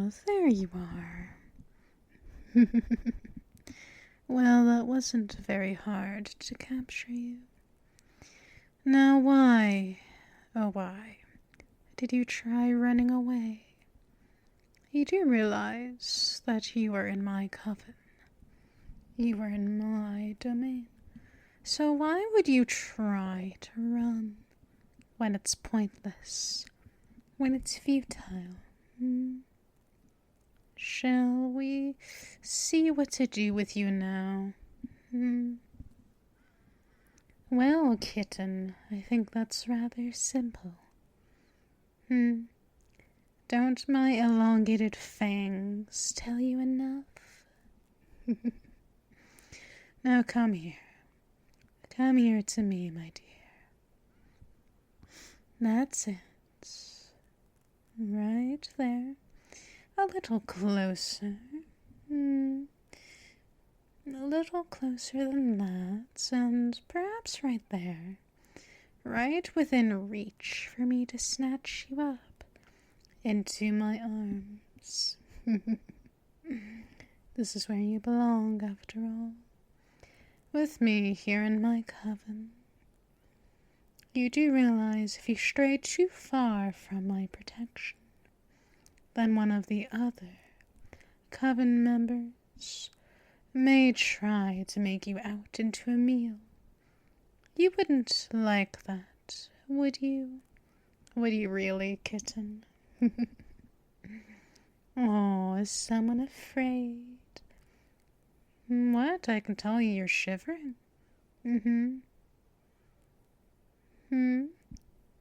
Oh, there you are. Well, that wasn't very hard to capture you. Now why, oh why, did you try running away? You do realize that you are in my coven. You are in my domain. So why would you try to run when it's pointless, when it's futile? Shall we see what to do with you now? Well, Kitten, I think that's rather simple. Don't my elongated fangs tell you enough? Now come here. Come here to me, my dear. That's it. Right there. A little closer. A little closer than that, and perhaps right there. Right within reach for me to snatch you up into my arms. This is where you belong, after all. With me here in my coven. You do realize if you stray too far from my protection, then one of the other coven members may try to make you out into a meal. You wouldn't like that, would you? Would you really, Kitten? Oh, is someone afraid? What? I can tell you're shivering.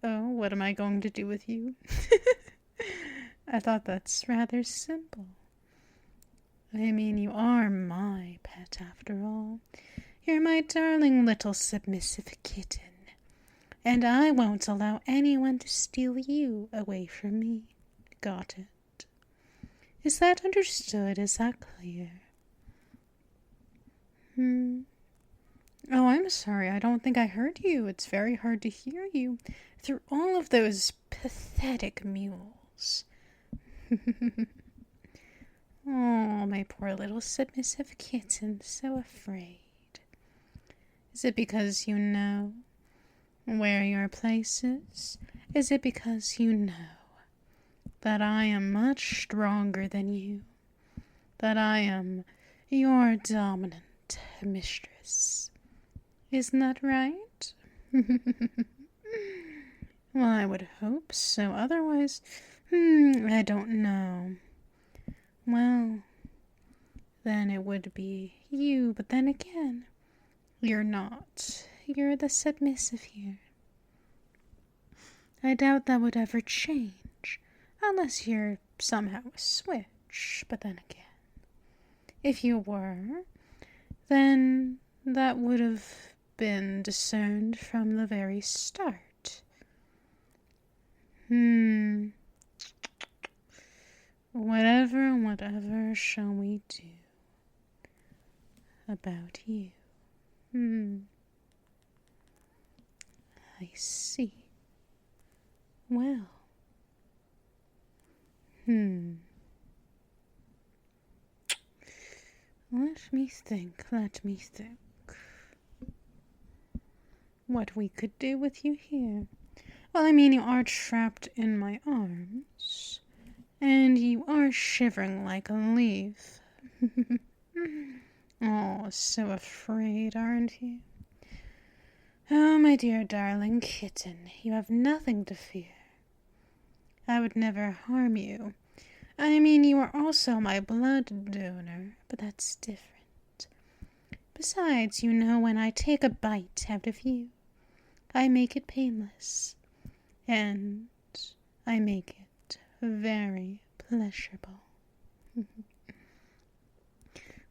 Oh, what am I going to do with you? I thought that's rather simple. I mean, you are my pet, after all. You're my darling little submissive kitten, and I won't allow anyone to steal you away from me. Got it? Is that understood? Is that clear? Oh, I'm sorry. I don't think I heard you. It's very hard to hear you through all of those pathetic mules. Oh, my poor little submissive kitten, so afraid. Is it because you know where your place is? Is it because you know that I am much stronger than you? That I am your dominant mistress? Isn't that right? Well, I would hope so. Otherwise, I don't know. Well, then it would be you, but then again, you're not. You're the submissive here. I doubt that would ever change, unless you're somehow a switch. But then again, if you were, then that would have been discerned from the very start. Whatever shall we do about you? I see. Well. Let me think. What we could do with you here. Well, I mean, you are trapped in my arms, and you are shivering like a leaf. Oh, so afraid, aren't you? Oh, my dear darling kitten, you have nothing to fear. I would never harm you. I mean, you are also my blood donor, but that's different. Besides, you know, when I take a bite out of you, I make it painless, and I make it very pleasurable.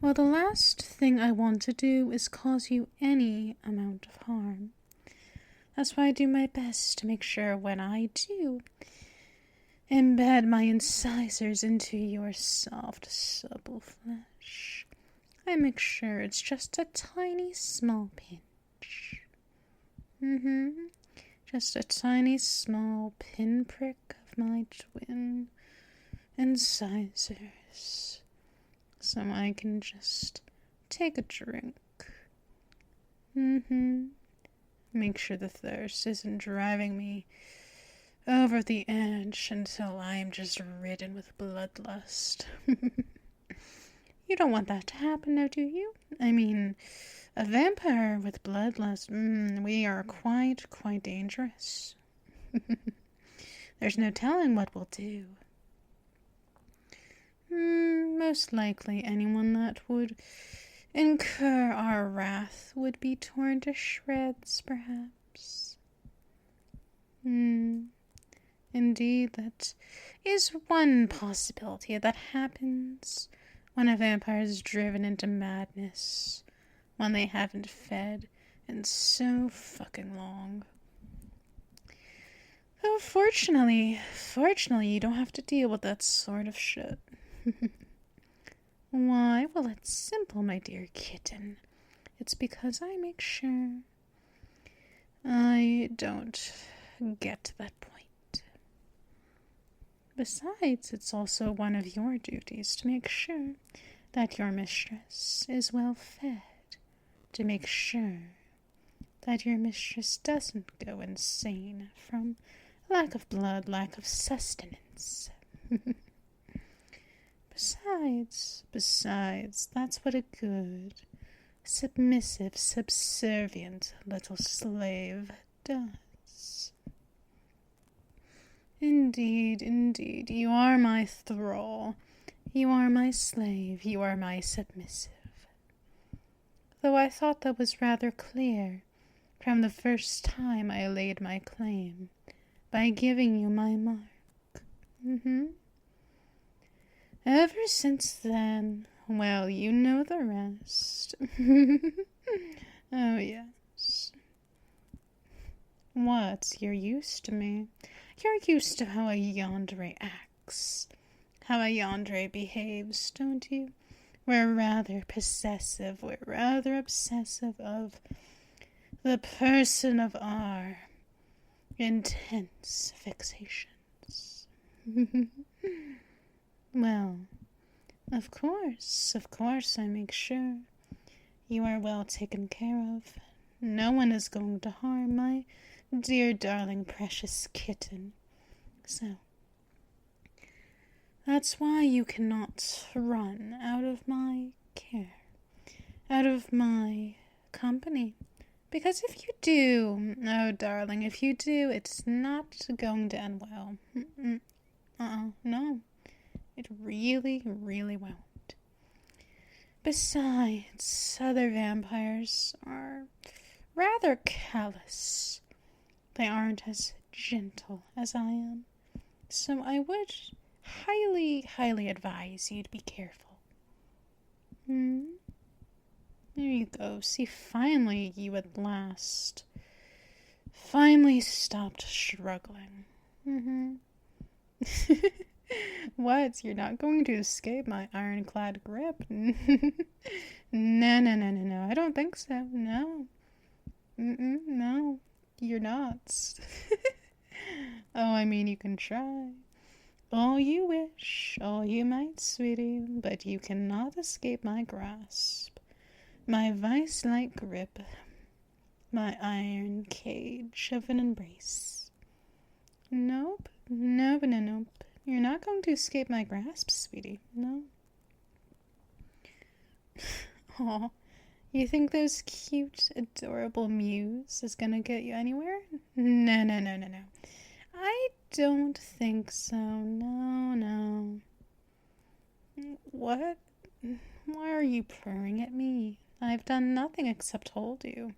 Well, the last thing I want to do is cause you any amount of harm. That's why I do my best to make sure when I do embed my incisors into your soft, supple flesh, I make sure it's just a tiny, small pinch. Just a tiny, small pinprick of my twin. incisors, so I can just take a drink. Make sure the thirst isn't driving me over the edge until I am just ridden with bloodlust. You don't want that to happen now, do you? I mean, a vampire with bloodlust, we are quite dangerous. There's no telling what we'll do. Most likely anyone that would incur our wrath would be torn to shreds, perhaps. Indeed, that is one possibility that happens when a vampire is driven into madness, when they haven't fed in so fucking long. Though fortunately, you don't have to deal with that sort of shit. Why? Well, it's simple, my dear kitten. It's because I make sure I don't get to that point. Besides, it's also one of your duties to make sure that your mistress is well fed, to make sure that your mistress doesn't go insane from lack of blood, lack of sustenance. Besides, that's what a good, submissive, subservient little slave does. Indeed, you are my thrall, you are my slave, you are my submissive. Though I thought that was rather clear from the first time I laid my claim by giving you my mark. Ever since then, well, you know the rest. Oh, yes. What? You're used to me. You're used to how a yandere acts, how a yandere behaves, don't you? We're rather possessive, we're rather obsessive of the person of our intense fixations. Well, of course, I make sure you are well taken care of. No one is going to harm my dear, darling, precious kitten. So, that's why you cannot run out of my care, out of my company. Because if you do, oh, darling, if you do, it's not going to end well. No. It really won't. Besides, other vampires are rather callous. They aren't as gentle as I am. So I would highly advise you to be careful. There you go. See, finally you at last finally stopped struggling. What? You're not going to escape my ironclad grip? No. I don't think so. No. No. You're not. Oh, I mean, you can try. All you wish, all you might, sweetie, but you cannot escape my grasp. My vice-like grip. My iron cage of an embrace. Nope. You're not going to escape my grasp, sweetie. No. Aw, you think those cute, adorable mews is gonna get you anywhere? No. I don't think so. No. What? Why are you purring at me? I've done nothing except hold you.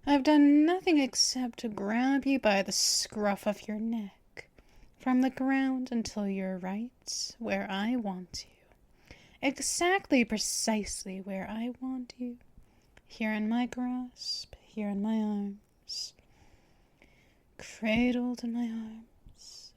I've done nothing except to grab you by the scruff of your neck. From the ground until you're right where I want you. Exactly, precisely where I want you. Here in my grasp, here in my arms. Cradled in my arms.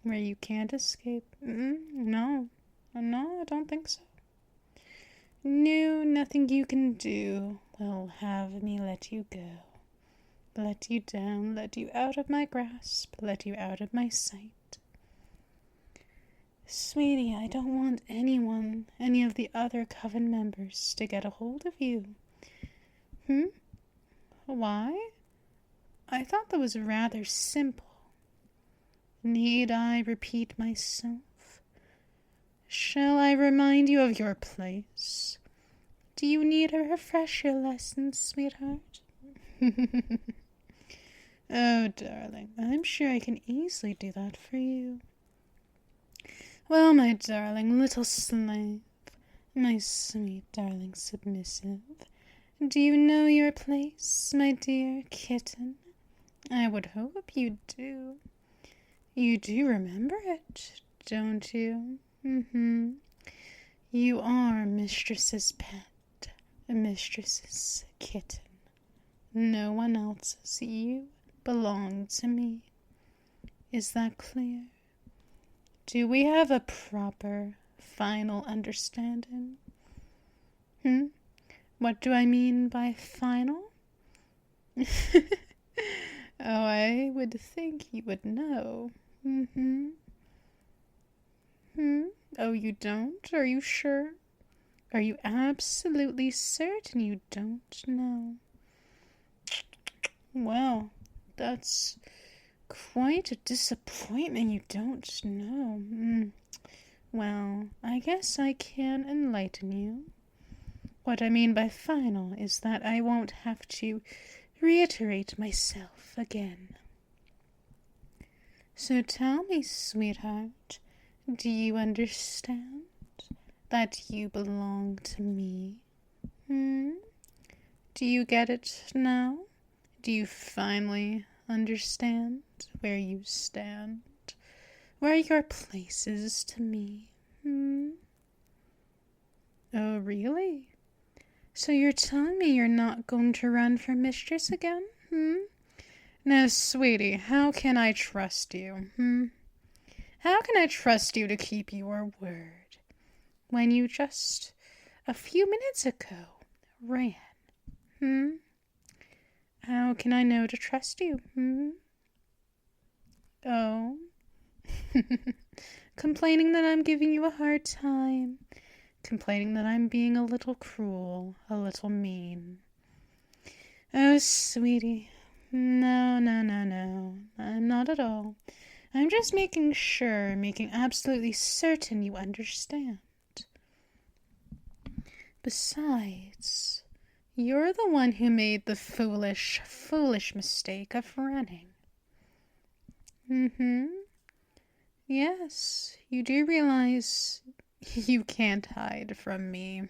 Where you can't escape. No, I don't think so. No, nothing you can do will have me let you go. Let you down, let you out of my grasp, let you out of my sight. sweetie, I don't want anyone, any of the other coven members, to get a hold of you. Why? I thought that was rather simple. Need I repeat myself? Shall I remind you of your place? Do you need a refresher lesson, sweetheart? Oh, darling, I'm sure I can easily do that for you. Well, my darling little slave, my sweet darling submissive, do you know your place, my dear kitten? I would hope you do. You do remember it, don't you? You are Mistress's pet, Mistress's kitten. No one else's. You belong to me. Is that clear? Do we have a proper, final understanding? What do I mean by final? Oh, I would think you would know. Oh, you don't? Are you sure? Are you absolutely certain you don't know? Well, that's quite a disappointment you don't know. Well, I guess I can enlighten you. What I mean by final is that I won't have to reiterate myself again. So tell me, sweetheart, do you understand that you belong to me? Do you get it now? Do you finally understand where you stand? Where your place is to me? Oh, really? So you're telling me you're not going to run for mistress again? Now, sweetie, how can I trust you? How can I trust you to keep your word when you just a few minutes ago ran? How can I know to trust you? Oh. Complaining that I'm giving you a hard time. Complaining that I'm being a little cruel, a little mean. Oh, sweetie. No. I'm not at all. I'm just making absolutely certain you understand. Besides, you're the one who made the foolish mistake of running. Yes, you do realize you can't hide from me.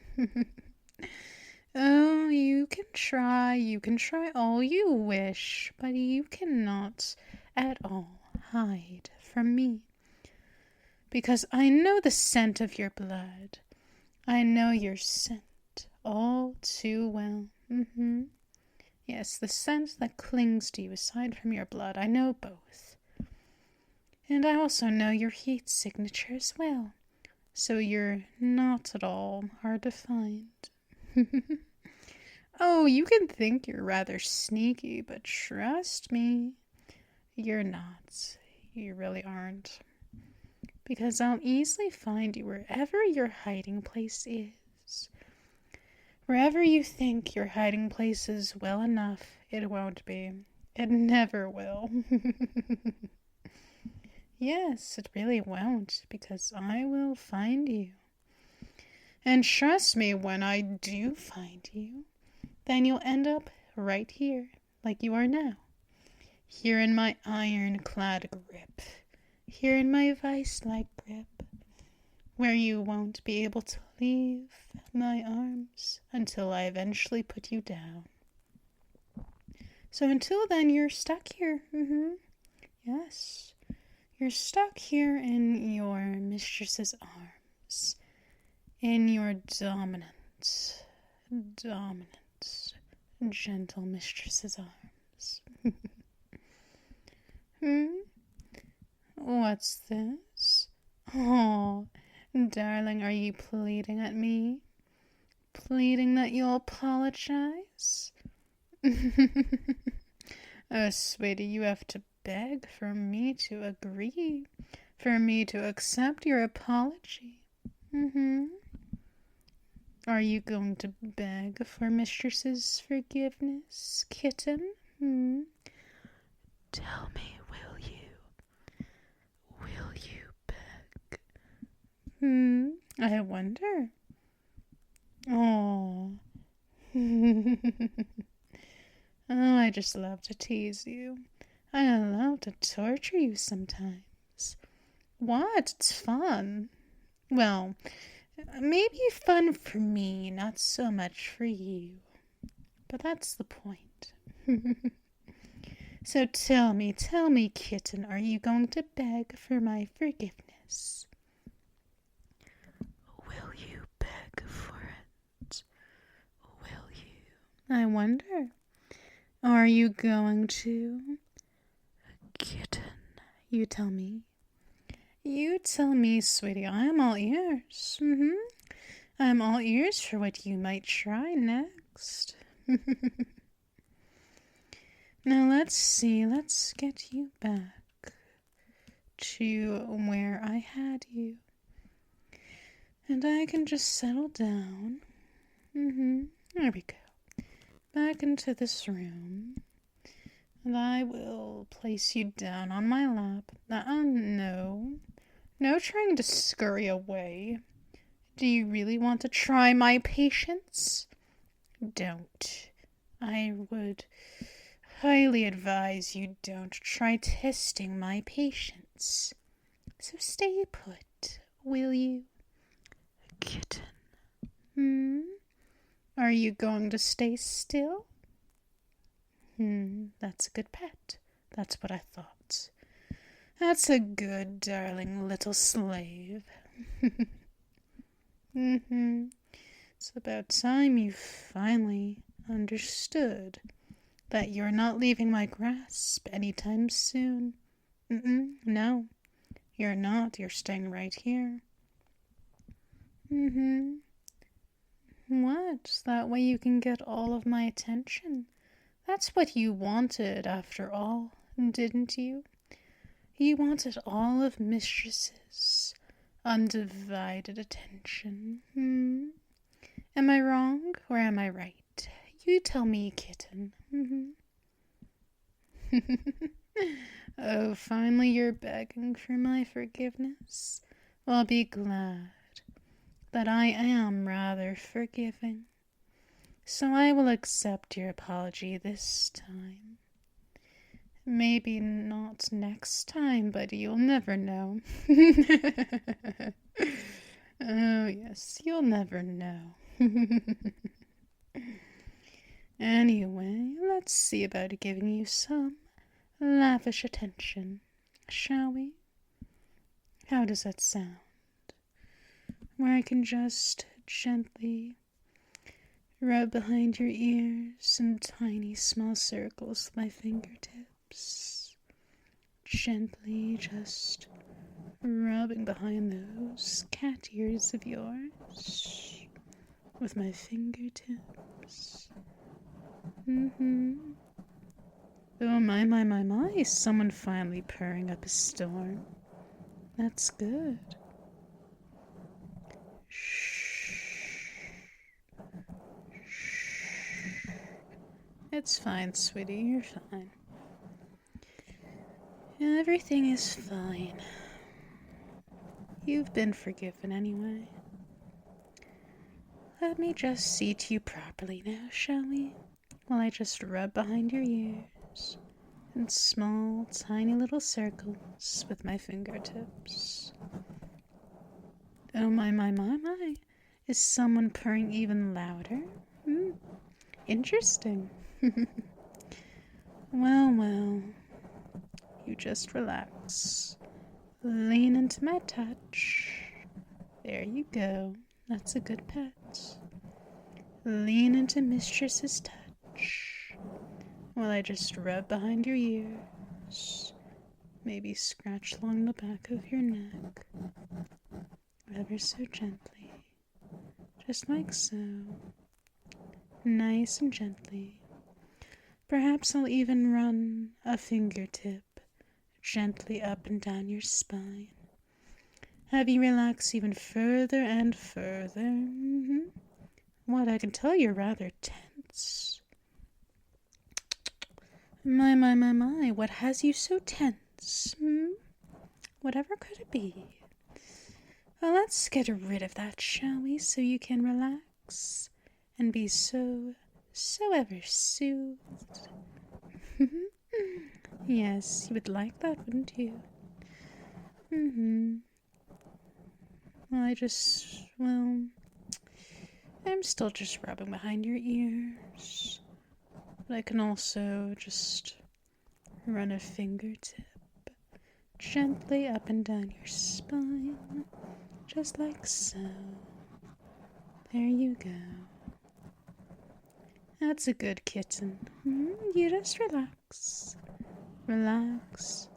Oh, you can try all you wish, but you cannot at all hide from me. Because I know the scent of your blood. I know your scent all too well. Yes, the scent that clings to you aside from your blood. I know both. And I also know your heat signature as well. So you're not at all hard to find. Oh, you can think you're rather sneaky, but trust me, you're not. You really aren't. Because I'll easily find you wherever your hiding place is. Wherever you think your hiding place is well enough, it won't be. It never will. Yes, it really won't, because I will find you. And trust me, when I do find you, then you'll end up right here, like you are now. Here in my ironclad grip. Here in my vice-like grip. Where you won't be able to leave my arms until I eventually put you down. So until then, you're stuck here. Yes. You're stuck here in your mistress's arms. In your dominant, gentle mistress's arms. What's this? Oh, darling, are you pleading at me? Pleading that you'll apologize? Oh, sweetie, you have to beg for me to agree. for me to accept your apology. Are you going to beg for Mistress's forgiveness, Kitten? Tell me, will you? Will you beg? I wonder. Oh. Oh, I just love to tease you. I love to torture you sometimes. What? It's fun. Well, maybe fun for me, not so much for you. But that's the point. So tell me, Kitten, are you going to beg for my forgiveness? Will you beg for it? Will you? I wonder. Are you going to? Kitten, you tell me. You tell me, sweetie. I am all ears. I'm all ears for what you might try next. Now let's see. Let's get you back to where I had you. And I can just settle down. There we go. Back into this room. And I will place you down on my lap. No. No trying to scurry away. Do you really want to try my patience? Don't. I would highly advise you don't try testing my patience. So stay put, will you? Kitten. Are you going to stay still? That's a good pet. That's what I thought. That's a good, darling little slave. It's about time you finally understood that you're not leaving my grasp anytime soon. No, you're not. You're staying right here. What? That way you can get all of my attention. That's what you wanted, after all, didn't you? You wanted all of Mistress's undivided attention. Am I wrong, or am I right? You tell me, Kitten. Oh, finally you're begging for my forgiveness. Well, be glad that I am rather forgiving. So I will accept your apology this time. Maybe not next time, but you'll never know. Oh, yes, you'll never know. Anyway, let's see about giving you some lavish attention, shall we? How does that sound? Where I can just gently rub behind your ears in tiny small circles with my fingertips. Gently just rubbing behind those cat ears of yours with my fingertips. Oh, my, is someone finally purring up a storm? That's good. It's fine, sweetie, you're fine. Everything is fine. You've been forgiven anyway. Let me just seat you properly now, shall we? While I just rub behind your ears in small, tiny little circles with my fingertips. Oh, my. Is someone purring even louder? Interesting. Well. You just relax. Lean into my touch. There you go. That's a good pet. Lean into Mistress's touch while I just rub behind your ears. Maybe scratch along the back of your neck. Ever so gently. Just like so. Nice and gently. Perhaps I'll even run a fingertip gently up and down your spine, have you relax even further and further. What, I can tell you're rather tense. My, what has you so tense? Whatever could it be? Well, let's get rid of that, shall we, so you can relax and be so ever soothed. Yes, you would like that, wouldn't you? I'm still just rubbing behind your ears. But I can also just run a fingertip gently up and down your spine, just like so. There you go. That's a good kitten. You just relax. Relax.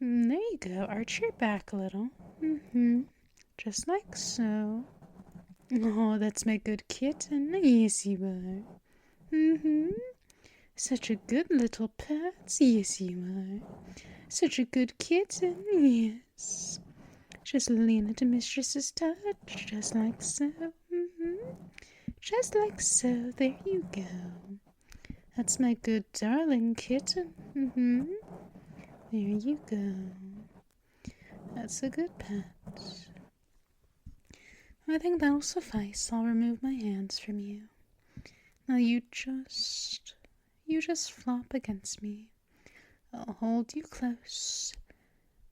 There you go. Arch your back a little. Just like so. Oh, that's my good kitten. Yes, you are. Such a good little pet. Yes, you are. Such a good kitten. Yes. Just lean into Mistress's touch. Just like so. Just like so. There you go. That's my good darling kitten. There you go. That's a good pet. I think that'll suffice. I'll remove my hands from you. Now you just flop against me. I'll hold you close.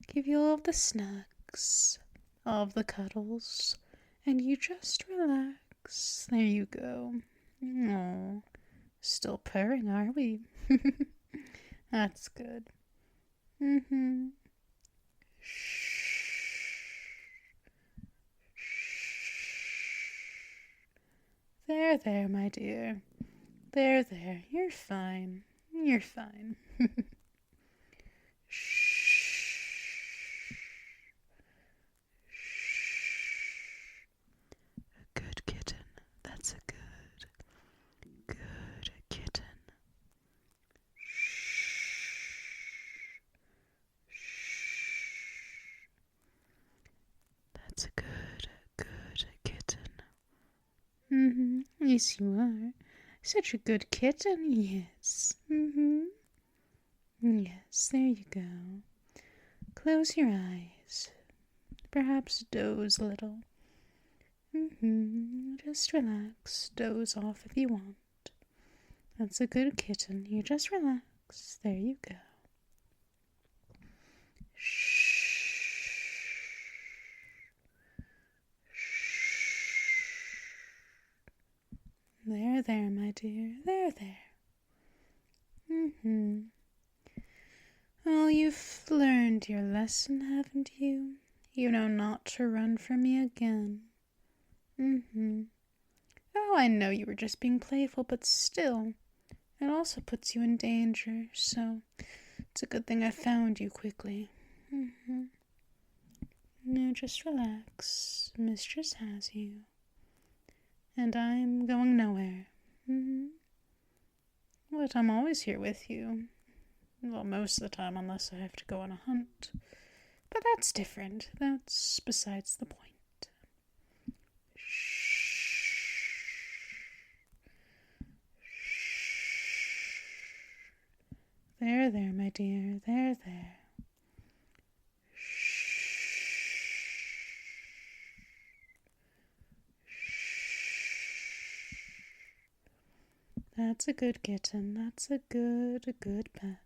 Give you all of the snugs, all of the cuddles, and you just relax. There you go. Oh, still purring, are we? That's good. Shh. There, my dear. There. You're fine. You're fine. Shh. A good kitten. That's a good kitten. That's a good kitten. Yes, you are. Such a good kitten, yes. Yes, there you go. Close your eyes. Perhaps doze a little. Just relax. Doze off if you want. That's a good kitten. You just relax. There you go. Shh. There, my dear. There. Well, you've learned your lesson, haven't you? You know not to run from me again. Oh, I know you were just being playful, but still, it also puts you in danger, so it's a good thing I found you quickly. Now just relax. Mistress has you. And I'm going nowhere. But I'm always here with you. Well, most of the time, unless I have to go on a hunt. But that's different. That's besides the point. Shh. There, my dear. There. That's a good kitten. That's a good pet.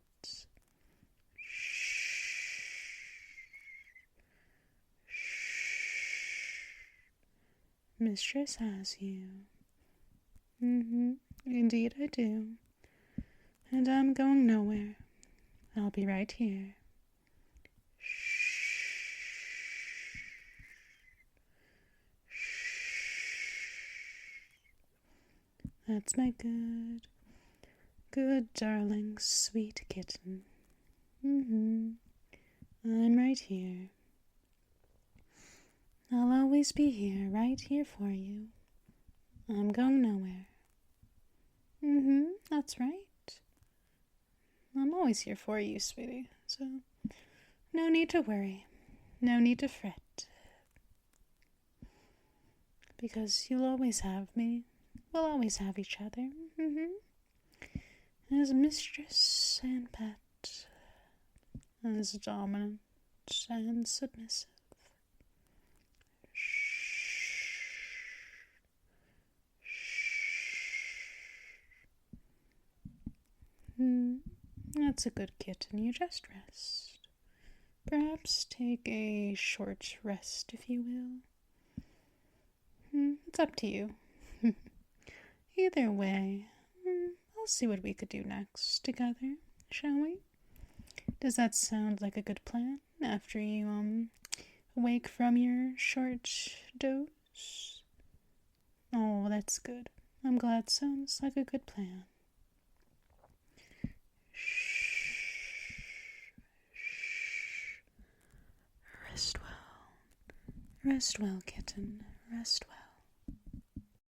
Mistress has you. Indeed I do. And I'm going nowhere. I'll be right here. That's my good darling, sweet kitten. I'm right here. I'll always be here, right here for you. I'm going nowhere. That's right. I'm always here for you, sweetie, so no need to worry. No need to fret. because you'll always have me. We'll always have each other. As mistress and pet, as dominant and submissive. That's a good kitten. You just rest. Perhaps take a short rest, if you will. It's up to you. Either way, I'll see what we could do next together, shall we? Does that sound like a good plan after you, wake from your short dose? Oh, that's good. I'm glad. Sounds like a good plan. Rest well. Rest well, kitten. Rest well.